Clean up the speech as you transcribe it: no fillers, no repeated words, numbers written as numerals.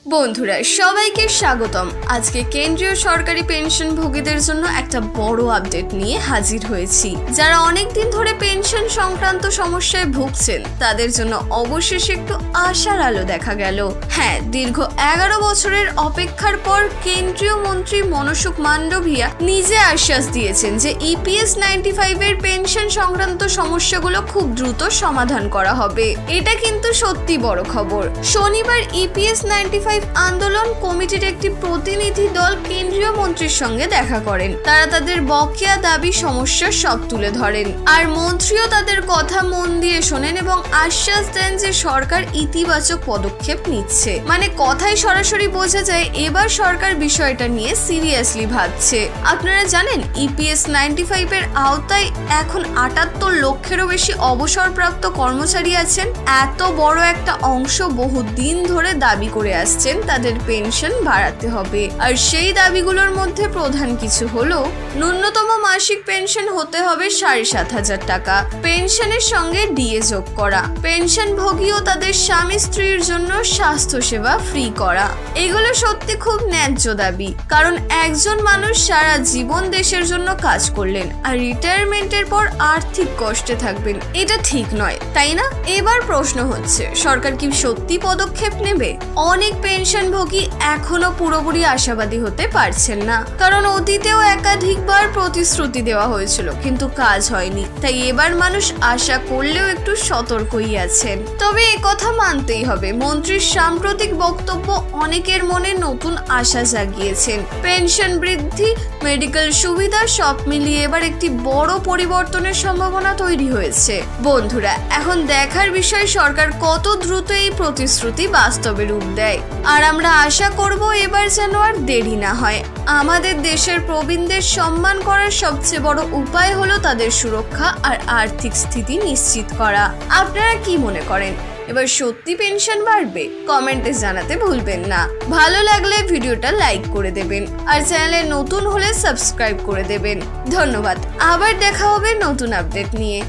বন্ধুরা সবাইকে স্বাগতম। আজকে কেন্দ্রীয় সরকারি পেনশনভোগীদের জন্য একটা বড় আপডেট নিয়ে হাজির হয়েছি। যারা অনেক দিন ধরে পেনশন সংক্রান্ত সমস্যায় ভুগছেন তাদের জন্য অবশেষে একটু আশার আলো দেখা গেল। হ্যাঁ, দীর্ঘ 11 বছরের অপেক্ষার পর কেন্দ্রীয় মন্ত্রী মনসুখ মান্ডভিয়া নিজে আশ্বাস দিয়েছেন যে EPS 95 এর পেনশন সংক্রান্ত সমস্যাগুলো খুব দ্রুত সমাধান করা হবে। এটা কিন্তু সত্যি বড় খবর। শনিবার EPS 95 আন্দোলন কমিটির একটি প্রতিনিধি দল কেন্দ্রীয় মন্ত্রীর সঙ্গে দেখা করেন। তারা তাদের বকেয়া দাবি সমস্যা সব তুলে ধরেন, আর মন্ত্রীও তাদের কথা মন দিয়ে শোনেন এবং আশ্বাস দেন যে সরকার ইতিবাচক পদক্ষেপ নিচ্ছে। মানে কথায় সরাসরি বোঝা যায় এবার সরকার বিষয়টা নিয়ে সিরিয়াসলি ভাবছে। আপনারা জানেন EPS 95 এর আওতায় এখন 78 লক্ষেরও বেশি অবসরপ্রাপ্ত কর্মচারী আছেন। এত বড় একটা অংশ বহু দিন ধরে দাবি করে আসছে তাদের পেনশন বাড়াতে হবে, আর সেই দাবিগুলোর মধ্যে প্রধান কিছু হলো ন্যূনতম মাসিক পেনশন হতে হবে 7,500 টাকা, পেনশনের সঙ্গে DA যোগ করা, পেনশনভোগী ও তাদের স্বামী স্ত্রীর জন্য স্বাস্থ্য সেবা ফ্রি করা। এগুলো সত্যি খুব ন্যায্য দাবি, কারণ একজন মানুষ সারা জীবন দেশের জন্য কাজ করলেন আর রিটায়ারমেন্টের পর আর্থিক কষ্টে থাকবেন, এটা ঠিক নয়, তাই না? এবার প্রশ্ন হচ্ছে সরকার কি সত্যি পদক্ষেপ নেবে? অনেক পেনশনভোগী এখনো পুরোপুরি আশাবাদী হতে পারছেন না, কারণ অতীতেও একাধিকবার প্রতিশ্রুতি দেওয়া হয়েছিল কিন্তু কাজ হয়নি। তাই এবার মানুষ আশা করলেও একটু সতর্কই আছেন। তবে কথা মানতেই হবে, মন্ত্রীর সাম্প্রতিক বক্তব্য অনেকের মনে নতুন আশা জাগিয়েছেন। পেনশন বৃদ্ধি, মেডিকেল সুবিধা সব মিলিয়ে এবার একটি বড় পরিবর্তনের সম্ভাবনা তৈরি হয়েছে। বন্ধুরা, এখন দেখার বিষয় সরকার কত দ্রুত এই প্রতিশ্রুতি বাস্তবে রূপ দেয়। আর আমরা আশা করব এবার যেন আর দেরি না হয়। আমাদের দেশের প্রবীণদের সম্মান করার সবচেয়ে বড় উপায় হলো তাদের সুরক্ষা আর আর্থিক স্থিতি নিশ্চিত করা। আপনারা কি মনে করেন, এবার সত্যি পেনশন বাড়বে? কমেন্টে জানাতে ভুলবেন না। ভালো লাগলে ভিডিওটা লাইক করে দেবেন আর চ্যানেলে নতুন হলে সাবস্ক্রাইব করে দেবেন। ধন্যবাদ। আবার দেখা হবে নতুন আপডেট নিয়ে।